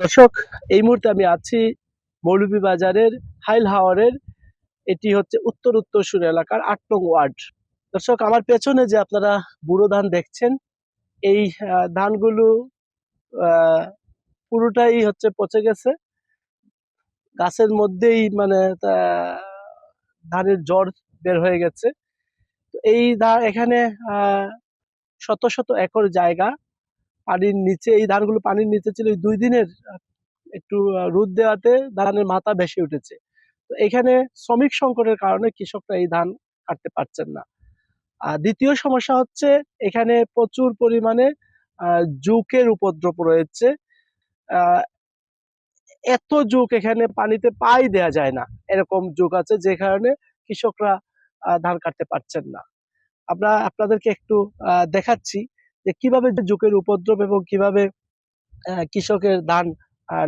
দর্শক, এই মুহূর্তে আমি আছি মৌলভীবাজারের হাইল হাওরের। এটি হচ্ছে উত্তরসূরি এলাকার ৮ নং ওয়ার্ড। দর্শক, আমার পেছনে যে আপনারা বুড়ো ধান দেখছেন, এই ধানগুলো আহ, পুরোটাই হচ্ছে পচে গেছে গাছের মধ্যেই, মানে ধানের জড় বের হয়ে গেছে। তো এই ধান এখানে আহ শত শত একর জায়গা পানির নিচে, এই ধানগুলো পানির নিচে ছিল। এই ২ দিনের একটু রোদ দেওয়াতে ধানের মাথা ভেসে উঠেছে। তো এখানে শ্রমিক সংকটের কারণে কৃষকরা এই ধান কাটতে পারছেন না। আর দ্বিতীয় সমস্যা হচ্ছে, এখানে প্রচুর পরিমাণে জোঁকের উপদ্রব রয়েছে। আহ, এত জোঁক এখানে পানিতে পাই দেয়া যায় না, এরকম জোঁক আছে, যে কারণে কৃষকরা ধান কাটতে পারছেন না। আমরা আপনাদেরকে একটু দেখাচ্ছি যে কিভাবে জোঁকের উপদ্রব এবং কিভাবে কৃষকের ধান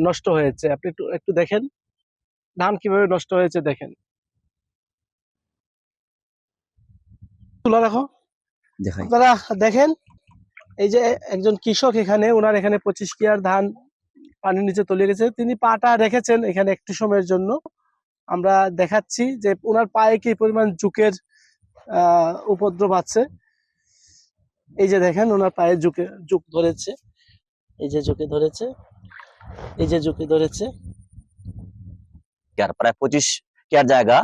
নষ্ট হয়েছে। আপনি একটু একটু দেখেন ধান কিভাবে নষ্ট হয়েছে, দেখেন। তুলা রাখো। দেখাই। আপনারা দেখেন, এই যে একজন কৃষক, এখানে ওনার এখানে 25 কিয়ার ধান পানির নিচে তলিয়ে গেছে। তিনি পাটা রেখেছেন এখানে একটু সময়ের জন্য। আমরা দেখাচ্ছি যে ওনার পায়ে কি পরিমাণ জোঁকের উপদ্রব আছে। এই যে দেখেন, ওনার পায়ে জোঁক ধরেছে। এই যে জোঁকে ধরেছে, এই যে জোঁকে ধরেছে। প্রায় 25 কেয়ার জায়গা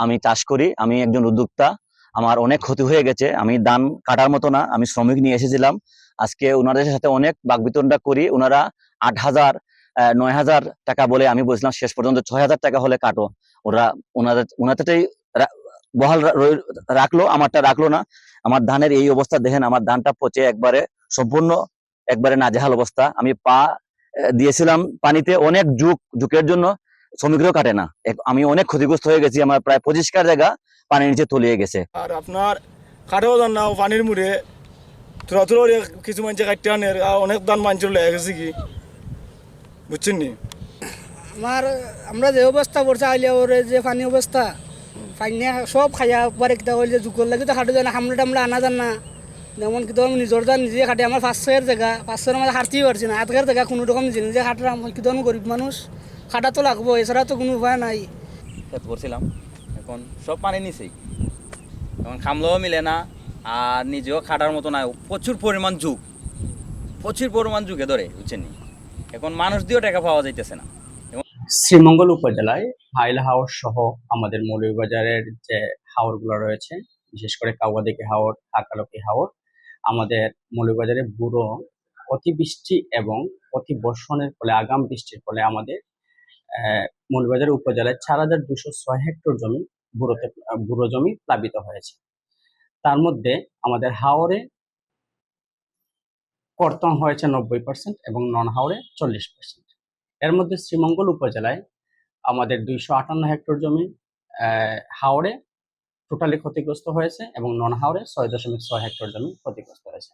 আমি চাষ করি। আমি একজন উদ্যোক্তা। আমার অনেক ক্ষতি হয়ে গেছে। আমি ধান কাটার মতো না, আমি শ্রমিক নিয়ে এসেছিলাম। আজকে ওনাদের সাথে অনেক বাকবিতণ্ডা করি। ওনারা 8,000 9,000 টাকা বলে, আমি বলছিলাম শেষ পর্যন্ত 6,000 টাকা হলে কাটো। ওরা ওনাদেরটাই বহাল রাখলো, আমারটা রাখলো না। আমার ধানের এই অবস্থা দেখেন, আমার ধানটা পচে একবারে সম্পূর্ণ একবারে নাজেহাল অবস্থা। আমি পা দিয়েছিলাম পানিতে, অনেক জোঁকের জন্য শ্রমিকরাও কাটে না। আমি অনেক ক্ষতিগ্রস্ত হয়ে গেছি। আমার প্রায় 25 কার জায়গা পানির নিচে তলিয়ে গেছে। আর আপনার কাঠেও যান না পানির মুড়ে থোড়া থোড়া কিছু মানুষে কাটতে আনে, অনেক দান মানুষের লেগে গেছে কি, বুঝছেন নি? আমরা যে অবস্থা করছে আইলে ওরে যে পানি অবস্থা, পানি সব খাইয়া পরে কিতা হইলে জুকর লাগে তো খাটে যায় না, হামলা টামলা আনা যান না। যেমন কিন্তু আমি নিজের দান নিজে খাটে, আমার 500-এর জায়গা 500-এর মধ্যে হাঁটতেই পারছি না। আজকের জায়গা কোনো রকম নিজে নিজে খাটার কিন্তু আমি গরিব মানুষ, খাটা তো লাগবো, এছাড়া তো কোনো উপায় নাই। খেত করছিলাম, এখন সব পানি নিচেই, এখন খামলেও মিলে না আর নিজেও খাটার মতো নাই। প্রচুর পরিমাণ যুগে ধরে, বুঝছেন নি? এখন মানুষ দিয়েও টাকা পাওয়া যাইতেছে না। শ্রীমঙ্গল উপজেলায় হাইল হাওর সহ আমাদের মৌলভীবাজারের যে হাওরগুলো রয়েছে, বিশেষ করে কাওয়াদিঘি হাওর, কাকালকি হাওর, আমাদের মৌলভীবাজারে বুড়ো অতিবৃষ্টি এবং অতি বর্ষণের ফলে, আগাম বৃষ্টির ফলে আমাদের মৌলভীবাজার উপজেলায় 4,206 হেক্টর জমি বুড়ো জমি প্লাবিত হয়েছে। তার মধ্যে আমাদের হাওরে কর্তন হয়েছে 90% এবং নন হাওরে 40%। এর মধ্যে শ্রীমঙ্গল উপজেলায় আমাদের 258 হেক্টর জমি হাওরে টোটালি ক্ষতিগ্রস্ত হয়েছে এবং নন হাওরে 6.6 হেক্টর জমি ক্ষতিগ্রস্ত হয়েছে।